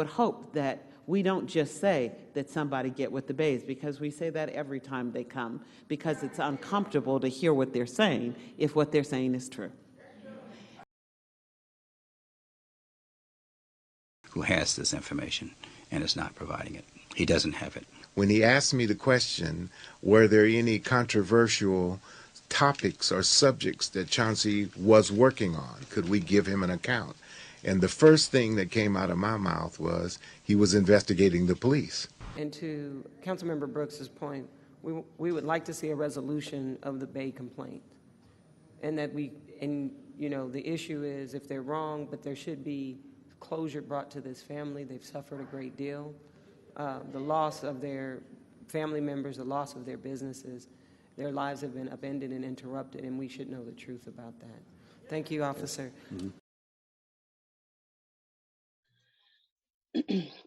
would hope that we don't just say that somebody get with the Bays, because we say that every time they come, because it's uncomfortable to hear what they're saying if what they're saying is true. Who has this information and is not providing it. He doesn't have it. When he asked me the question, were there any controversial topics or subjects that Chauncey was working on? Could we give him an account? And the first thing that came out of my mouth was he was investigating the police. And to Councilmember Brooks's point, we would like to see a resolution of the Bay complaint. And that the issue is if they're wrong, but there should be closure brought to this family. They've suffered a great deal. The loss of their family members, the loss of their businesses, their lives have been upended and interrupted, and we should know the truth about that. Thank you, officer. Mm-hmm.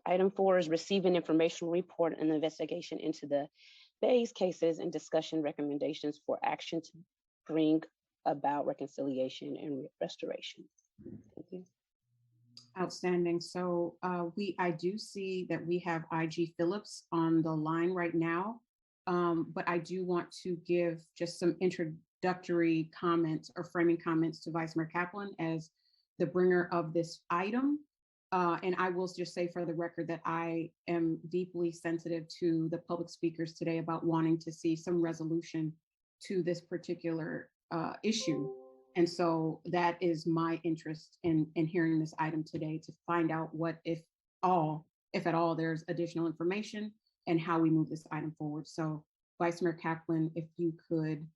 Item 4 is receive an informational report and investigation into the Bay's cases and discussion recommendations for action to bring about reconciliation and restoration. Thank you. Outstanding. So I do see that we have IG Phillips on the line right now, but I do want to give just some introductory comments or framing comments to Vice Mayor Kaplan as the bringer of this item. And I will just say for the record that I am deeply sensitive to the public speakers today about wanting to see some resolution to this particular issue. And so that is my interest in hearing this item today, to find out what, if at all, there's additional information and how we move this item forward. So Vice Mayor Kaplan, if you could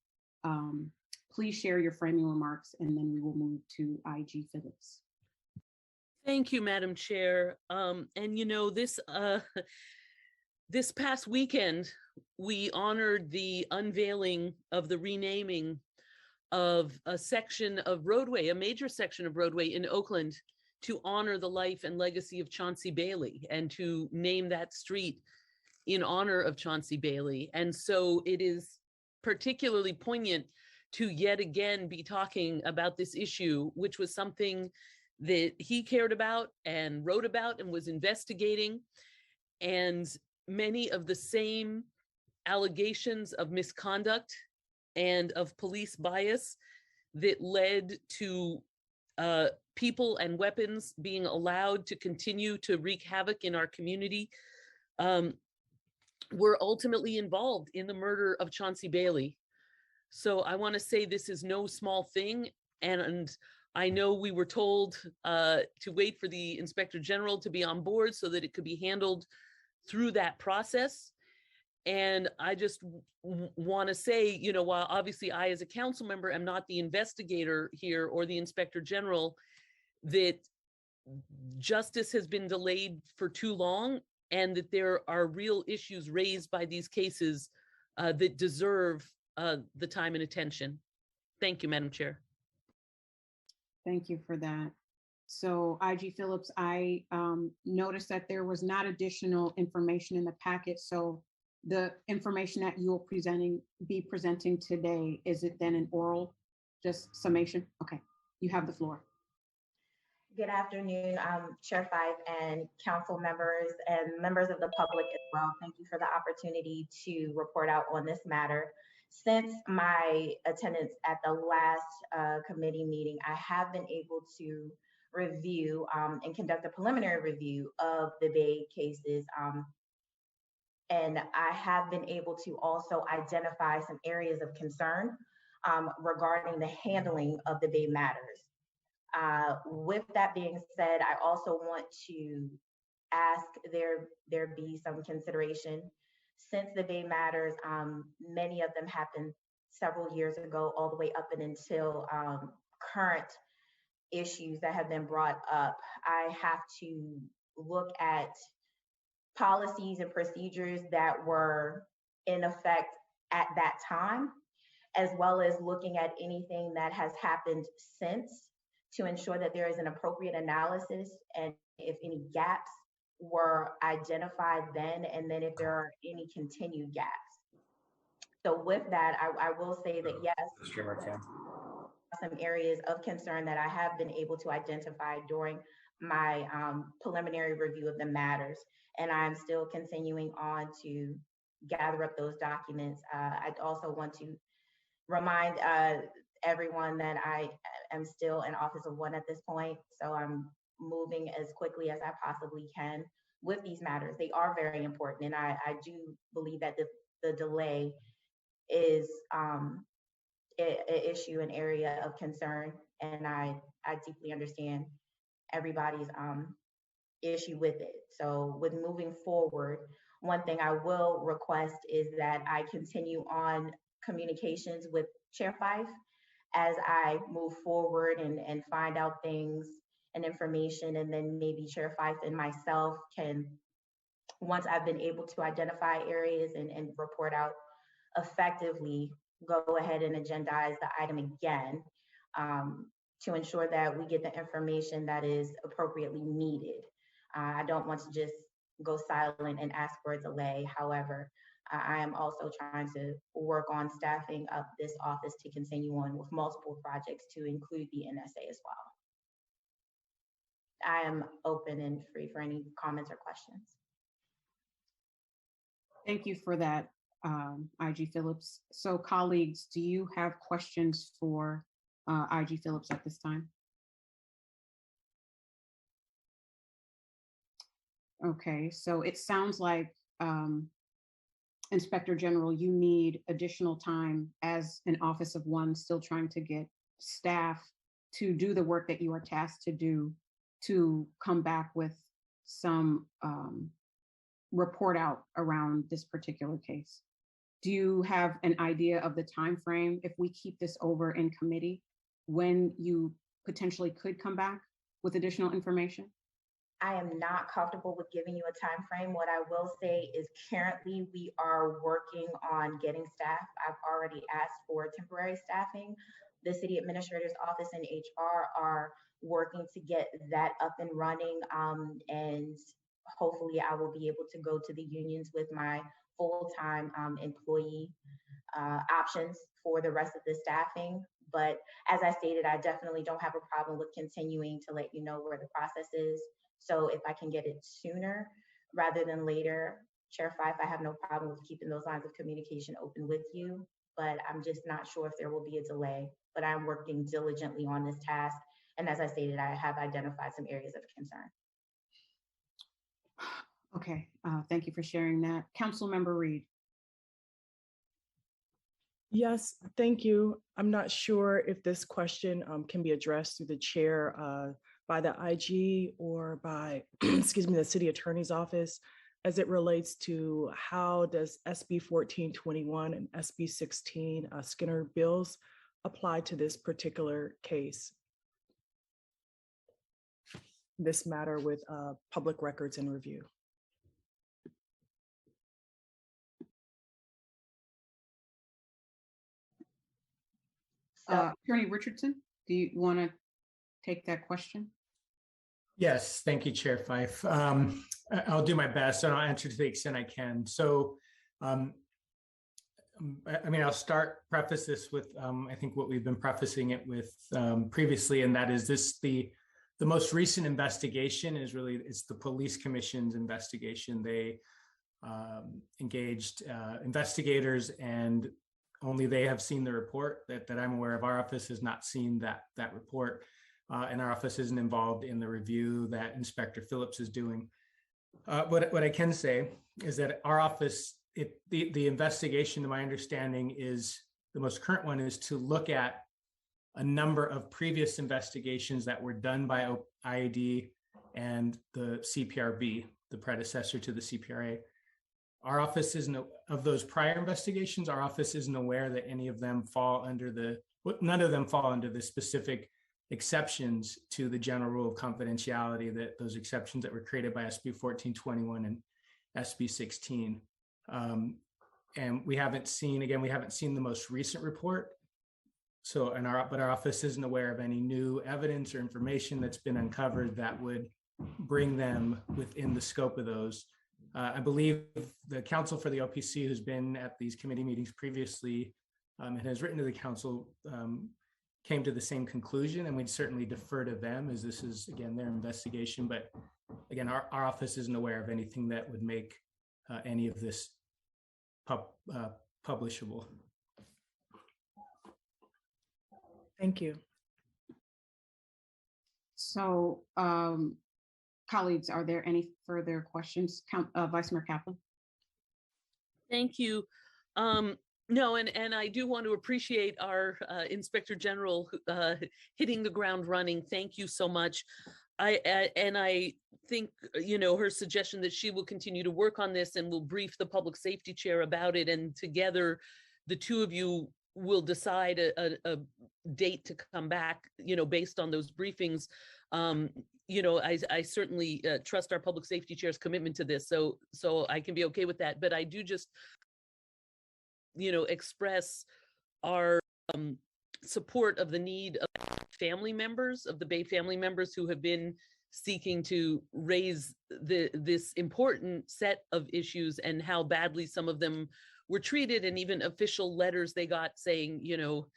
please share your framing remarks, and then we will move to IG Phillips. Thank you, Madam Chair. This past weekend, we honored the unveiling of the renaming of a section of roadway, a major section of roadway in Oakland, to honor the life and legacy of Chauncey Bailey and to name that street in honor of Chauncey Bailey. And so it is particularly poignant to yet again be talking about this issue, which was something that he cared about and wrote about and was investigating. And many of the same allegations of misconduct and of police bias that led to people and weapons being allowed to continue to wreak havoc in our community were ultimately involved in the murder of Chauncey Bailey. So I want to say this is no small thing. And I know we were told to wait for the Inspector General to be on board so that it could be handled through that process. And I just want to say, while obviously I, as a council member, am not the investigator here or the Inspector General, that justice has been delayed for too long, and that there are real issues raised by these cases that deserve the time and attention. Thank you, Madam Chair. Thank you for that. So IG Phillips, I noticed that there was not additional information in the packet. So the information that you will be presenting today, is it then an oral, just summation? Okay, you have the floor. Good afternoon, Chair Fife and council members and members of the public as well. Thank you for the opportunity to report out on this matter. Since my attendance at the last committee meeting, I have been able to review and conduct a preliminary review of the Bay cases. And I have been able to also identify some areas of concern regarding the handling of the Bay matters. With that being said, I also want to ask there be some consideration. Since the Bay matters, many of them happened several years ago, all the way up and until current issues that have been brought up. I have to look at policies and procedures that were in effect at that time, as well as looking at anything that has happened since, to ensure that there is an appropriate analysis and if any gaps were identified then, and then if there are any continued gaps. So with that, I will say that yes, some areas of concern that I have been able to identify during my preliminary review of the matters, and I'm still continuing on to gather up those documents. I also want to remind everyone that I am still in office of one at this point, so I'm moving as quickly as I possibly can with these matters. They are very important, and I do believe that the delay is an issue, an area of concern, and I deeply understand everybody's issue with it. So with moving forward, one thing I will request is that I continue on communications with Chair Fife as I move forward and find out things and information, and then maybe Chair Fife and myself can, once I've been able to identify areas and report out effectively, go ahead and agendize the item again, to ensure that we get the information that is appropriately needed. I don't want to just go silent and ask for a delay. However, I am also trying to work on staffing up this office to continue on with multiple projects to include the NSA as well. I am open and free for any comments or questions. Thank you for that, IG Phillips. So colleagues, do you have questions for IG Phillips at this time? Okay, so it sounds like Inspector General, you need additional time as an office of one, still trying to get staff to do the work that you are tasked to do, to come back with some report out around this particular case. Do you have an idea of the time frame, if we keep this over in committee, when you potentially could come back with additional information? I am not comfortable with giving you a time frame. What I will say is currently we are working on getting staff. I've already asked for temporary staffing. The city administrator's office and HR are working to get that up and running, and hopefully I will be able to go to the unions with my full-time employee options for the rest of the staffing. But as I stated, I definitely don't have a problem with continuing to let you know where the process is. So if I can get it sooner rather than later, Chair Fife, I have no problem with keeping those lines of communication open with you, but I'm just not sure if there will be a delay. But I'm working diligently on this task. And as I stated, I have identified some areas of concern. Okay, thank you for sharing that. Councilmember Reed. Yes, thank you. I'm not sure if this question can be addressed through the chair by the IG or by, excuse me, the city attorney's office, as it relates to how does SB 1421 and SB 16 Skinner bills apply to this particular case, this matter with public records and review. Attorney Richardson, do you want to take that question? Yes, thank you, Chair Fife. I'll do my best and I'll answer to the extent I can. So, I mean, I'll preface this with, I think what we've been prefacing it with previously, and that is the most recent investigation is really, it's the police commission's investigation. They engaged investigators, and only they have seen the report that I'm aware of. Our office has not seen that report. And our office isn't involved in the review that Inspector Phillips is doing. What I can say is that our office, the investigation, to my understanding, is the most current one is to look at a number of previous investigations that were done by IAD and the CPRB, the predecessor to the CPRA. Our office isn't, of those prior investigations, our office isn't aware that any of them fall under none of them fall under the specific exceptions to the general rule of confidentiality, that those exceptions that were created by SB 1421 and SB 16. And we haven't seen the most recent report. So, but our office isn't aware of any new evidence or information that's been uncovered that would bring them within the scope of those. I believe the counsel for the OPC, who's been at these committee meetings previously and has written to the council, came to the same conclusion, and we'd certainly defer to them as this is, again, their investigation. But again, our office isn't aware of anything that would make any of this publishable. Thank you. So, colleagues, are there any further questions? Vice Mayor Kaplan? Thank you. No, and I do want to appreciate our Inspector General hitting the ground running. Thank you so much. I think, you know, her suggestion that she will continue to work on this and will brief the Public Safety Chair about it, and together the two of you will decide a date to come back, you know, based on those briefings. You know, I certainly trust our Public Safety Chair's commitment to this, so I can be okay with that. But I do just, you know, express our support of the need of family members, of the Bey family members who have been seeking to raise this important set of issues, and how badly some of them were treated, and even official letters they got saying, you know,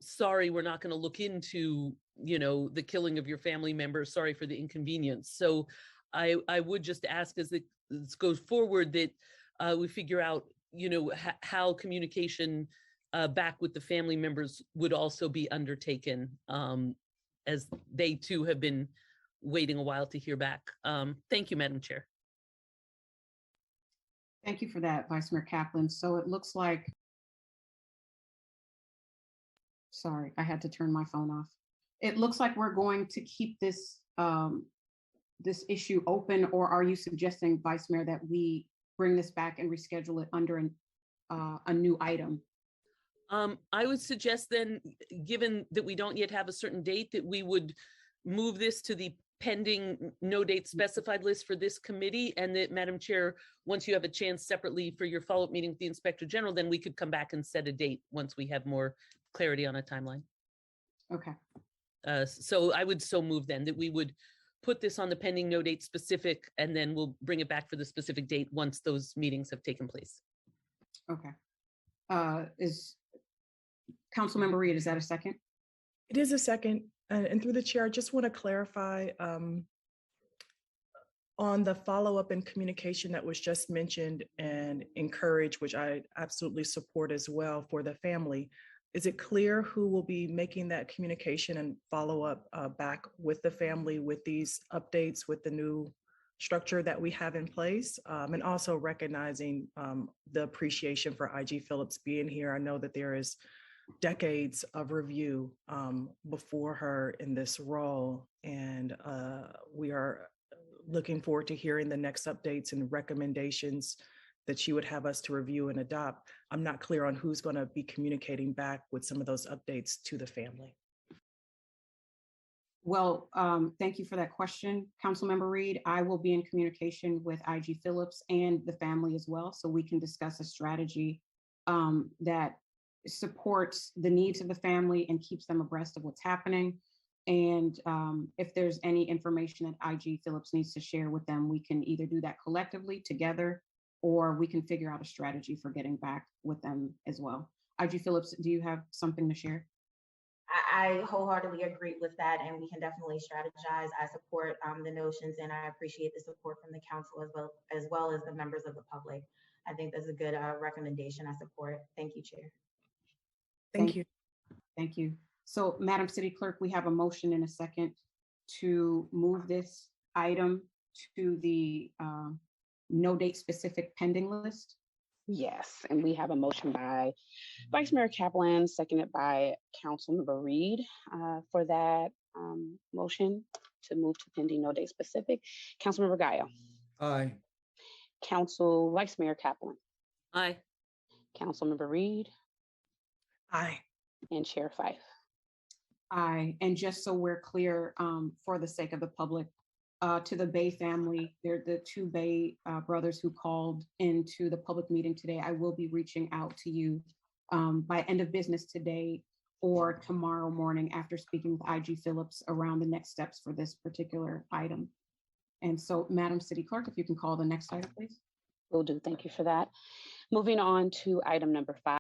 sorry, we're not going to look into, you know, the killing of your family members. Sorry for the inconvenience. So I would just ask, as this goes forward, that we figure out, you know, how communication back with the family members would also be undertaken, as they too have been waiting a while to hear back. Thank you, Madam Chair. Thank you for that, Vice Mayor Kaplan. So it looks like, sorry, I had to turn my phone off. It looks like we're going to keep this this issue open, or are you suggesting, Vice Mayor, that we bring this back and reschedule it under a new item? I would suggest then, given that we don't yet have a certain date, that we would move this to the pending no date specified list for this committee, and that, Madam Chair, once you have a chance separately for your follow-up meeting with the Inspector General, then we could come back and set a date once we have more clarity on a timeline. Okay. So I would so move then that we would put this on the pending no date specific, and then we'll bring it back for the specific date once those meetings have taken place. Okay. Is Councilmember Reed, is that a second? It is a second. And through the chair, I just want to clarify on the follow-up and communication that was just mentioned and encourage, which I absolutely support as well for the family. Is it clear who will be making that communication and follow-up back with the family with these updates, with the new structure that we have in place? And also recognizing the appreciation for IG Phillips being here. I know that there is decades of review before her in this role, and we are looking forward to hearing the next updates and recommendations that she would have us to review and adopt. I'm not clear on who's going to be communicating back with some of those updates to the family. Well, thank you for that question, Councilmember Reed. I will be in communication with IG Phillips and the family as well, so we can discuss a strategy that supports the needs of the family and keeps them abreast of what's happening. And if there's any information that IG Phillips needs to share with them, we can either do that collectively together, or we can figure out a strategy for getting back with them as well. IG Phillips, do you have something to share? I wholeheartedly agree with that, and we can definitely strategize. I support the notions, and I appreciate the support from the council as well as the members of the public. I think that's a good recommendation. I support. Thank you, Chair. Thank you. Thank you. So, Madam City Clerk, we have a motion and a second to move this item to the no date specific pending list. Yes, and we have a motion by Vice Mayor Kaplan, seconded by Councilmember Reed for that motion to move to pending no date specific. Councilmember Gaio. Aye. Vice Mayor Kaplan. Aye. Councilmember Reed. Aye. And Chair Fife. Aye. And just so we're clear, for the sake of the public, to the Bey family, they're the two Bey brothers who called into the public meeting today. I will be reaching out to you by end of business today or tomorrow morning after speaking with IG Phillips around the next steps for this particular item. And so, Madam City Clerk, if you can call the next item, please. Will do. Thank you for that. Moving on to item number 5.